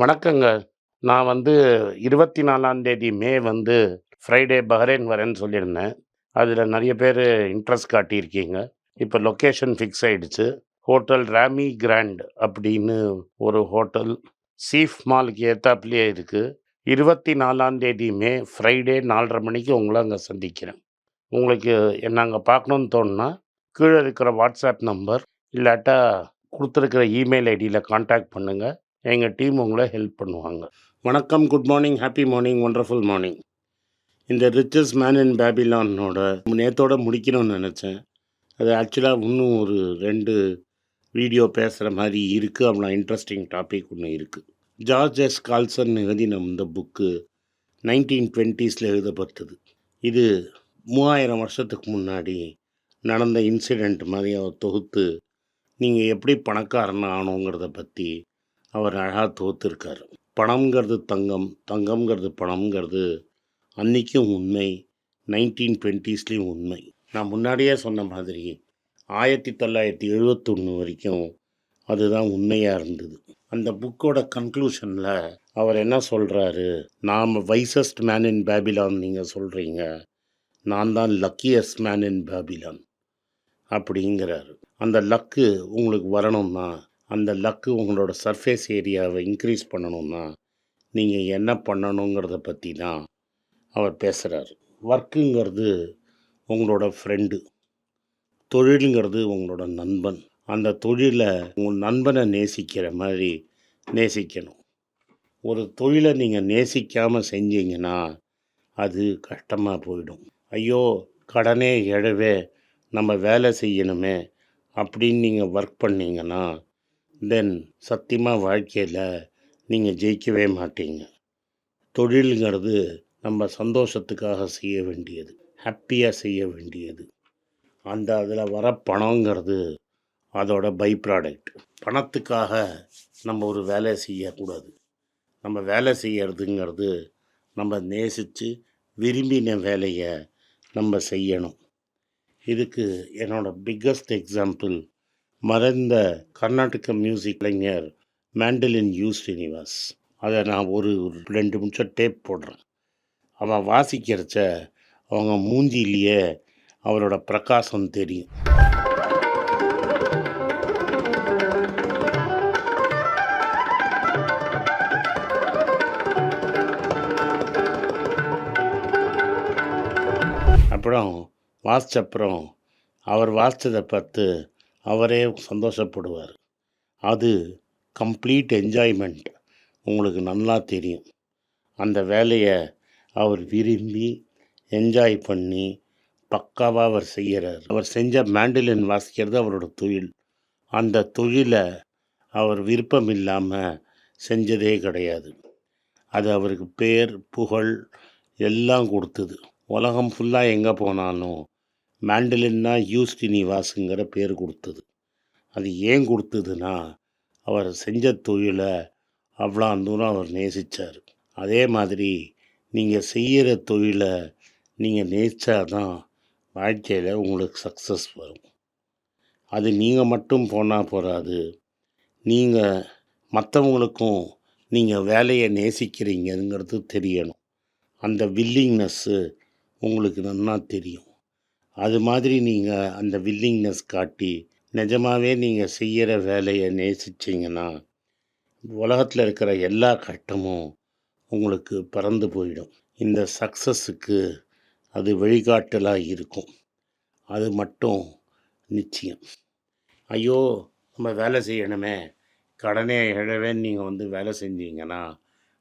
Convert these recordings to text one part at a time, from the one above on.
வணக்கங்க. நான் 24ஆம் தேதி மே ஃப்ரைடே பஹ்ரைன் வரேன்னு சொல்லியிருந்தேன். அதில நெறைய பேரு இன்ட்ரெஸ்ட் காட்டியிருக்கீங்க. இப்ப லொக்கேஷன் ஃபிக்ஸ் ஆயிடுச்சு. ஹோட்டல் ராமி கிராண்ட் அப்படின்னு ஒரு ஹோட்டல் சீஃப் மாலுக்கு எதுத்தாப்லயே இருக்கு. 24ஆம் தேதி மே ஃப்ரைடே 4:30 மணிக்கு உங்கள அங்க சந்திக்கிறேன். உங்களுக்கு என்ன அங்க பார்க்கணும்னு தோணுனா, கீழ இருக்கிற வாட்ஸ்அப் நம்பர் இல்லாட்டா குடுத்துருக்கிற இமெயில் ஐடியில கான்டாக்ட் பண்ணுங்க. எங்க டீம் உங்கள ஹெல்ப் பண்ணுவாங்க. வணக்கம், good morning, happy morning, wonderful morning. இந்த ரிச்சஸ்ட் மேன் இன் பேபிலானோட நேத்தோட முடிக்கணும்னு நெனச்சேன். அது ஆக்சுவலா இன்னும் ஒரு 2 வீடியோ பேசுற மாரி இருக்கு. அவ்வளோ இன்ட்ரஸ்டிங் டாபிக் ஒண்ணு இருக்கு. George S. கால்சன் எழுதின இந்த புக்கு 1920ஸ்ல எழுதப்பட்டது. இது 3000 வருஷத்துக்கு முன்னாடி நடந்த இன்சிடென்ட் மாரி அவர் தொகுத்து, நீங்க எப்படி பணக்காரன் ஆகணுங்கிறத பத்தி அவர் அழகா தொகுத்திருக்காரு. பணம்ங்கிறது தங்கம், தங்கம்ங்கிறது பணம்ங்கிறது அன்னைக்கும் உண்மை, 1920ஸ்லேயும் உண்மை. நான் முன்னாடியே சொன்ன மாதிரி 1971 வரைக்கும் அதுதான் உண்மையா இருந்தது. அந்த புக்கோட கன்க்ளூஷன்ல அவர் என்ன சொல்றாரு, "நாம வைசஸ்ட் மேன் இன் பேபிலான் நீங்க சொல்றீங்க. நான் தான் லக்கியஸ்ட் மேன் இன் பேபிலான்" அப்படிங்கிறாரு. அந்த லக்கு உங்களுக்கு வரணும்னா, அந்த லக்கு உங்களோட சர்ஃபேஸ் ஏரியாவை இன்க்ரீஸ் பண்ணணும்னா, நீங்க என்ன பண்ணணுங்கிறத பத்தி தான் அவர் பேசுறாரு. ஒர்க்குங்கிறது உங்களோட ஃப்ரெண்டு. தொழிலுங்கிறது உங்களோட நண்பன். அந்த தொழில உங்கள் நண்பனை நேசிக்கிற மாதிரி நேசிக்கணும். ஒரு தொழிலை நீங்க நேசிக்காம செஞ்சீங்கன்னா, அது கஷ்டமா போயிடும். ஐயோ! கடனே எழவே, நம்ம வேலை செய்யணுமே அப்படின்னு நீங்க ஒர்க் பண்ணீங்கன்னா, தென் சத்தியமா வாழ்க்கையில நீங்க ஜெயிக்கவே மாட்டீங்க. தொழிலுங்கிறது நம்ம சந்தோஷத்துக்காக செய்ய வேண்டியது, ஹாப்பியா செய்ய வேண்டியது. அதில் வர பணங்கிறது அதோட பை ப்ராடக்ட். பணத்துக்காக நம்ம ஒரு வேலையை செய்யக்கூடாது. நம்ம வேலை செய்யறதுங்கிறது நம்ம நேசித்து விரும்பின வேலையை நம்ம செய்யணும். இதுக்கு என்னோட பிக்கஸ்ட் எக்ஸாம்பிள் மறைந்த Karnataka music Kalaignar mandolin you. Srinivas. அதை நான் ஒரு 2 நிமிஷம் டேப் போடுறேன். அவன் வாசிக்கிறச்ச அவங்க மூஞ்சிலேயே அவரோட பிரகாசம் தெரியும். அப்புறம் வாசிச்சப்புறம் அவர் வாசித்ததை பார்த்து அவரே சந்தோஷப்படுவார். அது கம்ப்ளீட் என்ஜாய்மெண்ட். உங்களுக்கு நல்லா தெரியும். அந்த வேலையை அவர் விரும்பி என்ஜாய் பண்ணி பக்காவாக அவர் செய்கிறார். அவர் செஞ்ச மேண்டலின் வாசிக்கிறது அவரோட தொழில். அந்த தொழிலை அவர் விருப்பம் இல்லாமல் செஞ்சதே கிடையாது. அது அவருக்கு பேர், புகழ் எல்லாம் கொடுத்தது. உலகம் ஃபுல்லாக எங்கே போனாலும் மேண்டலின்னா யூ. ஸ்ரீனிவாஸுங்கிற பேர் கொடுத்தது. அது ஏன் கொடுத்ததுன்னா, அவர் செஞ்ச தொழிலை அவ்வளோ தூரம் அவர் நேசித்தார். அதே மாதிரி நீங்கள் செய்கிற தொழிலை நீங்கள் நேசித்தாதான் வாழ்க்கையில் உங்களுக்கு சக்ஸஸ் வரும். அது நீங்கள் மட்டும் போனால் போகாது. நீங்கள் மற்றவங்களுக்கும் நீங்கள் வேலையை நேசிக்கிறீங்கிறது தெரியணும். அந்த வில்லிங்னஸ்ஸு உங்களுக்கு நல்லா தெரியும். அது மாதிரி நீங்கள் அந்த வில்லிங்னஸ் காட்டி நிஜமாகவே நீங்கள் செய்கிற வேலையை நேசிச்சிங்கன்னா, உலகத்தில் இருக்கிற எல்லா கஷ்டமும் உங்களுக்கு பறந்து போயிடும். இந்த சக்ஸஸுக்கு அது வழிகாட்டலாக இருக்கும். அது மட்டும் நிச்சயம். ஐயோ! நம்ம வேலை செய்யணுமே, கடனே எழவேன்னு நீங்கள் வேலை செஞ்சீங்கன்னா,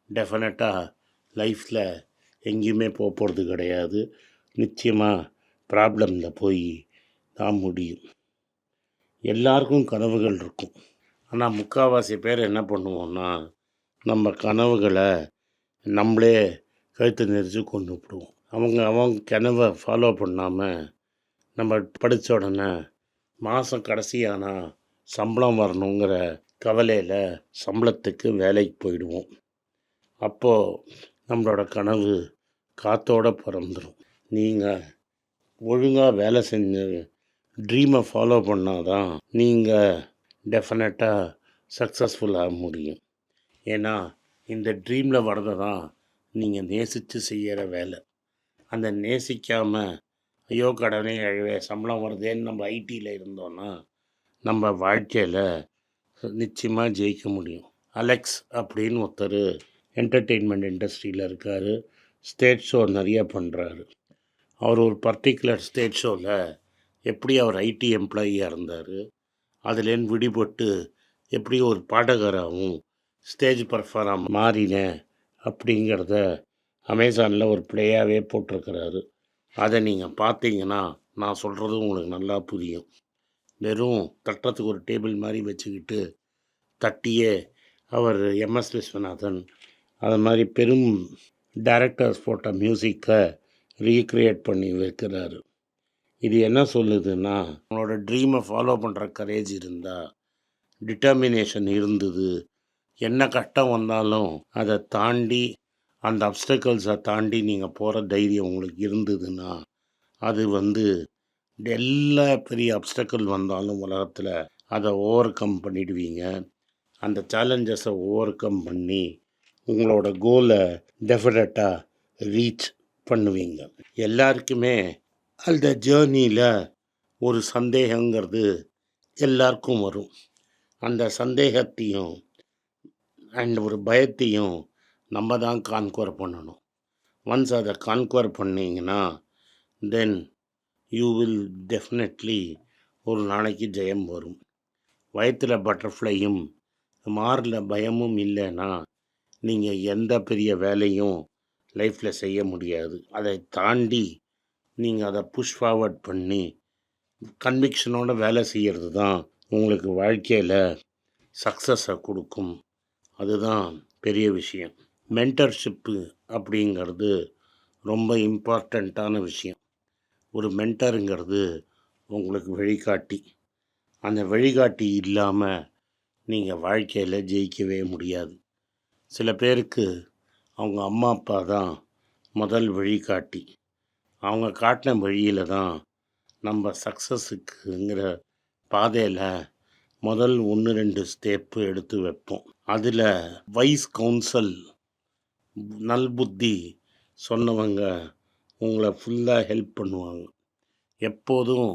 டெஃபினட்டாக லைஃப்பில் எங்கேயுமே போகிறது கிடையாது. நிச்சயமாக ப்ராப்ளமில் போய் தான் முடியும். எல்லாருக்கும் கனவுகள் இருக்கும். ஆனால் முக்கால்வாசி பேர் என்ன பண்ணுவோன்னா, நம்ம கனவுகளை நம்மளே கழுத்து நெரிச்சு கொண்டு விடுவோம். அவங்க கனவை ஃபாலோ பண்ணாமல் நம்ம படித்த உடனே மாதம் கடைசியானால் சம்பளம் வரணுங்கிற கவலையில் சம்பளத்துக்கு வேலைக்கு போயிடுவோம். அப்போது நம்மளோட கனவு காற்றோடு பறந்துடும். நீங்கள் ஒழுங்காக வேலை செஞ்சு ட்ரீமை ஃபாலோ பண்ணால் தான் நீங்கள் டெஃபினட்டாக சக்ஸஸ்ஃபுல்லாக முடியும். ஏன்னா இந்த ட்ரீமில் வர்றது தான் நீங்கள் நேசித்து செய்கிற வேலை. அந்த நேசிக்காமல் ஐயோ கடனே அழுவே சம்பளம் வருதேன்னு நம்ம ஐடியில் இருந்தோன்னா நம்ம வாழ்க்கையில் நிச்சயமாக ஜெயிக்க முடியும். அலெக்ஸ் அப்படின்னு ஒருத்தர் என்டர்டெயின்மெண்ட் இண்டஸ்ட்ரியில் இருக்கார். ஸ்டேஜ் ஷோ நிறைய பண்ணுறாரு. அவர் ஒரு பர்டிகுலர் ஸ்டேஜ் ஷோவில் எப்படி அவர் ஐடி எம்ப்ளாயியாக இருந்தார், அதுலேருந்து விடுபட்டு எப்படி ஒரு பாடகராகவும் ஸ்டேஜ் பர்ஃபார்மர் மாறினேன் அப்படிங்கிறத அமேசானில் ஒரு ப்ளேயாகவே போட்டிருக்கிறாரு. அதை நீங்கள் பார்த்தீங்கன்னா நான் சொல்கிறது உங்களுக்கு நல்லா புரியும். வெறும் தட்டுறதுக்கு ஒரு டேபிள் மாதிரி வச்சுக்கிட்டு தட்டியே அவர் எம்எஸ் விஸ்வநாதன் அது மாதிரி பெரும் டைரக்டர்ஸ் போட்ட மியூசிக்கை ரீக்ரியேட் பண்ணி வைக்கிறாரு. இது என்ன சொல்லுதுன்னா, உங்களோட ட்ரீமை ஃபாலோ பண்ணுற கரேஜ் இருந்தால், டிட்டர்மினேஷன் இருந்தது, என்ன கஷ்டம் வந்தாலும் அதை தாண்டி அந்த அப்டக்கிள்ஸை தாண்டி நீங்கள் போகிற தைரியம் உங்களுக்கு இருந்ததுன்னா, அது எல்லா பெரிய அப்டக்கிள் வந்தாலும் உலகத்தில் அதை ஓவர் கம் பண்ணிடுவீங்க. அந்த சேலஞ்சஸை ஓவர் கம் பண்ணி உங்களோட கோலை டெஃபினட்டாக ரீச் பண்ணுவீங்க. எல்லாருக்குமே அந்த ஜேர்னியில் ஒரு சந்தேகங்கிறது எல்லாருக்கும் வரும். அந்த சந்தேகத்தையும் அண்ட் ஒரு பயத்தையும் நம்ம தான் கான்குவர் பண்ணணும். ஒன்ஸ் அதை கான்குவர் பண்ணிங்கன்னா தென் யூ வில் டெஃபினெட்லி ஒரு நாளைக்கு ஜெயம் வரும். வயிற்றில் பட்டர்ஃப்ளையும் மாரில் பயமும் இல்லைன்னா நீங்கள் எந்த பெரிய வேலையும் லைஃப்பில் செய்ய முடியாது. அதை தாண்டி நீங்கள் அதை புஷ் ஃபார்வர்ட் பண்ணி கன்விக்ஷனோட வேலை செய்கிறது தான் உங்களுக்கு வாழ்க்கையில் சக்ஸஸை கொடுக்கும். அதுதான் பெரிய விஷயம். மென்டர்ஷிப்பு அப்படிங்கிறது ரொம்ப இம்பார்ட்டண்ட்டான விஷயம். ஒரு மென்டருங்கிறது உங்களுக்கு வழிகாட்டி. அந்த வழிகாட்டி இல்லாமல் நீங்கள் வாழ்க்கையில் ஜெயிக்கவே முடியாது. சில பேருக்கு அவங்க அம்மா அப்பா தான் முதல் வழிகாட்டி. அவங்க காட்டின வழியில் தான் நம்ம சக்ஸஸுக்குங்கிற பாதையில் முதல் 1-2 ஸ்டெப்பு எடுத்து வைப்போம். அதில் வைஸ் கவுன்சல் நல்புத்தி சொன்னவங்க உங்களை ஃபுல்லாக ஹெல்ப் பண்ணுவாங்க. எப்போதும்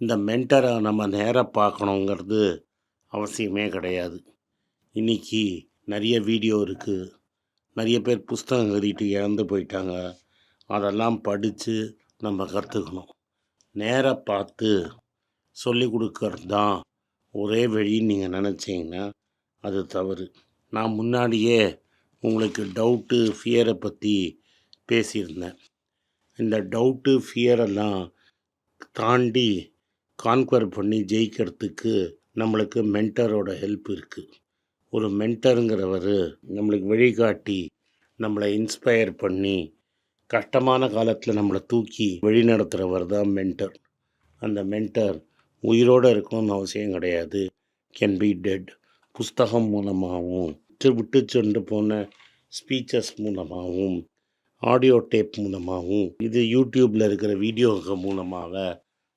இந்த மென்டரை நம்ம நேராக பார்க்கணுங்கிறது அவசியமே கிடையாது. இன்றைக்கி நிறைய வீடியோ இருக்குது, நிறைய பேர் புஸ்தகம் எழுதிட்டு இறந்து போயிட்டாங்க. அதெல்லாம் படித்து நம்ம கற்றுக்கணும். நேராக பார்த்து சொல்லி கொடுக்கறது தான் ஒரே வழின்னு நீங்கள் நினச்சிங்கன்னா அது தவறு. நான் முன்னாடியே உங்களுக்கு டவுட்டு ஃபியரை பற்றி பேசியிருந்தேன். இந்த டவுட்டு ஃபியரெல்லாம் தாண்டி கான்குவர் பண்ணி ஜெயிக்கிறதுக்கு நம்மளுக்கு மென்டரோட ஹெல்ப் இருக்குது. ஒரு மென்டருங்கிறவர் நம்மளுக்கு வழிகாட்டி நம்மளை இன்ஸ்பயர் பண்ணி கஷ்டமான காலத்தில் நம்மளை தூக்கி வழி நடத்துகிறவர் தான் மென்டர். அந்த மென்டர் உயிரோடு இருக்கணும்னு அவசியம் கிடையாது. Can be dead. புஸ்தகம் மூலமாகவும் விட்டு சென்று போன ஸ்பீச்சஸ் மூலமாகவும் ஆடியோ டேப் மூலமாகவும் இது யூடியூப்பில் இருக்கிற வீடியோக்கள் மூலமாக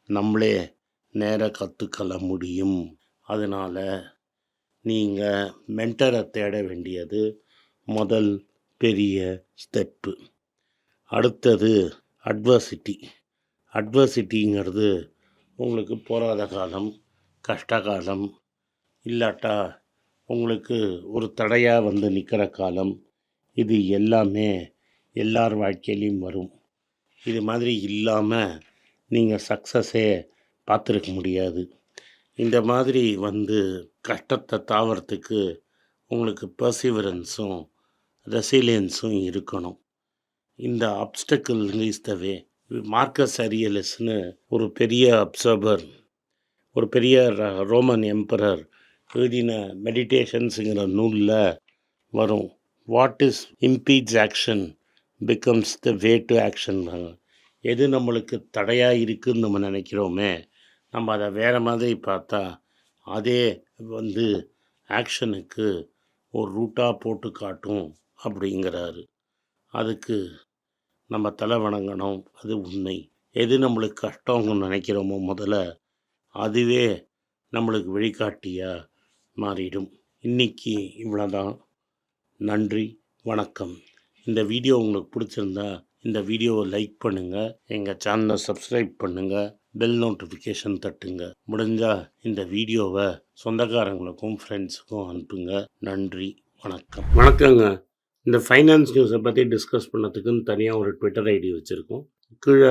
நம்மளே நேராக கற்றுக்கொள்ள முடியும். அதனால் நீங்கள் மென்டரை தேட வேண்டியது முதல் பெரிய ஸ்டெப்பு. அடுத்தது அட்வர்சிட்டி. அட்வர்சிட்டிங்கிறது உங்களுக்கு போராத காலம், கஷ்டகாலம், இல்லாட்டா உங்களுக்கு ஒரு தடையாக நிற்கிற காலம். இது எல்லாமே எல்லார் வாழ்க்கையிலையும் வரும். இது மாதிரி இல்லாமல் நீங்கள் சக்ஸஸே பார்த்துருக்க முடியாது. இந்த மாதிரி கஷ்டத்தை தாவறதுக்கு உங்களுக்கு பர்சிவரன்ஸும் ரெசிலியன்ஸும் இருக்கணும். இந்த அப்டக்கிள் இஸ் த வே. மார்க்கஸ் அரியலஸ்னு ஒரு பெரிய அப்சர்வர், ஒரு பெரிய ரோமன் எம்பரர் எழுதின மெடிடேஷன்ஸுங்கிற நூலில் வரும். What is impedes action becomes the way to action. எது நம்மளுக்கு தடையாக இருக்குதுன்னு நம்ம நினைக்கிறோமே, நம்ம அதை வேறு மாதிரி பார்த்தா அதே ஆக்ஷனுக்கு ஒரு ரூட்டாக போட்டு காட்டும் அப்படிங்கிறாரு. அதுக்கு நம்ம தலை வணங்கணும். அது உண்மை. எது நம்மளுக்கு கஷ்டம்னு நினைக்கிறோமோ முதல்ல அதுவே நம்மளுக்கு வழிகாட்டியாக மாறிடும். இன்றைக்கி இவ்வளோதான். நன்றி, வணக்கம். இந்த வீடியோ உங்களுக்கு பிடிச்சிருந்தா இந்த வீடியோவை லைக் பண்ணுங்கள், எங்கள் சேனலை சப்ஸ்கிரைப் பண்ணுங்கள், பெல் நோட்டிஃபிகேஷன் தட்டுங்க. முடிஞ்சால் இந்த வீடியோவை சொந்தக்காரங்களுக்கும் ஃப்ரெண்ட்ஸுக்கும் அனுப்புங்க. நன்றி, வணக்கம். வணக்கங்க. இந்த ஃபைனான்ஸ் நியூஸை பற்றி டிஸ்கஸ் பண்ணதுக்குன்னு தனியாக ஒரு ட்விட்டர் ஐடி வச்சுருக்கோம். கீழே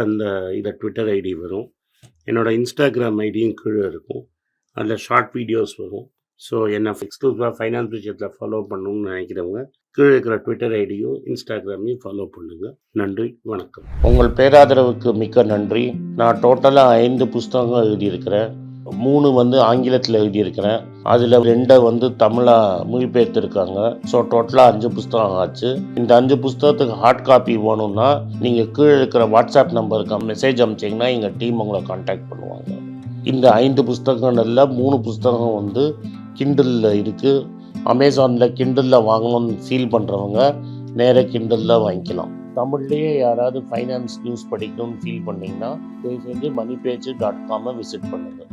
இதை ட்விட்டர் ஐடி வரும். என்னோடய இன்ஸ்டாகிராம் ஐடியும் கீழே இருக்கும். அதில் ஷார்ட் வீடியோஸ் வரும். ஸோ என்னை எக்ஸ்க்ளூசிவாக ஃபைனான்ஸ் விஷயத்தில் ஃபாலோ பண்ணணும்னு நினைக்கிறவங்க கீழே இருக்கிற ட்விட்டர் ஐடியும் இன்ஸ்டாகிராமையும் ஃபாலோ பண்ணுங்கள். நன்றி, வணக்கம். உங்கள் பேராதரவுக்கு மிக்க நன்றி. நான் டோட்டலாக 5 புஸ்தகங்கள் எழுதியிருக்கிறேன். 3 ஆங்கிலத்தில் எழுதியிருக்கிறேன். அதில் 2 தமிழாக மொழிபெயர்த்துருக்காங்க. ஸோ டோட்டலாக 5 புஸ்தகம் ஆச்சு. இந்த 5 புஸ்தகத்துக்கு ஹார்ட் காப்பி வேணும்னா நீங்கள் கீழே இருக்கிற வாட்ஸ்அப் நம்பருக்கு மெசேஜ் அனுப்பிச்சிங்கன்னா எங்கள் டீம் உங்களை கான்டாக்ட் பண்ணுவாங்க. இந்த 5 புஸ்தகங்களில் 3 புஸ்தகம் கிண்டலில் இருக்குது. அமேசானில் கிண்டலில் வாங்கணும்னு ஃபீல் பண்ணுறவங்க நேராக கிண்டலில் வாங்கிக்கலாம். தமிழ்லேயே யாராவது ஃபைனான்ஸ் நியூஸ் படிக்கணும்னு ஃபீல் பண்ணிங்கன்னா தயவுசெஞ்சு moneypage.com விசிட் பண்ணுங்கள்.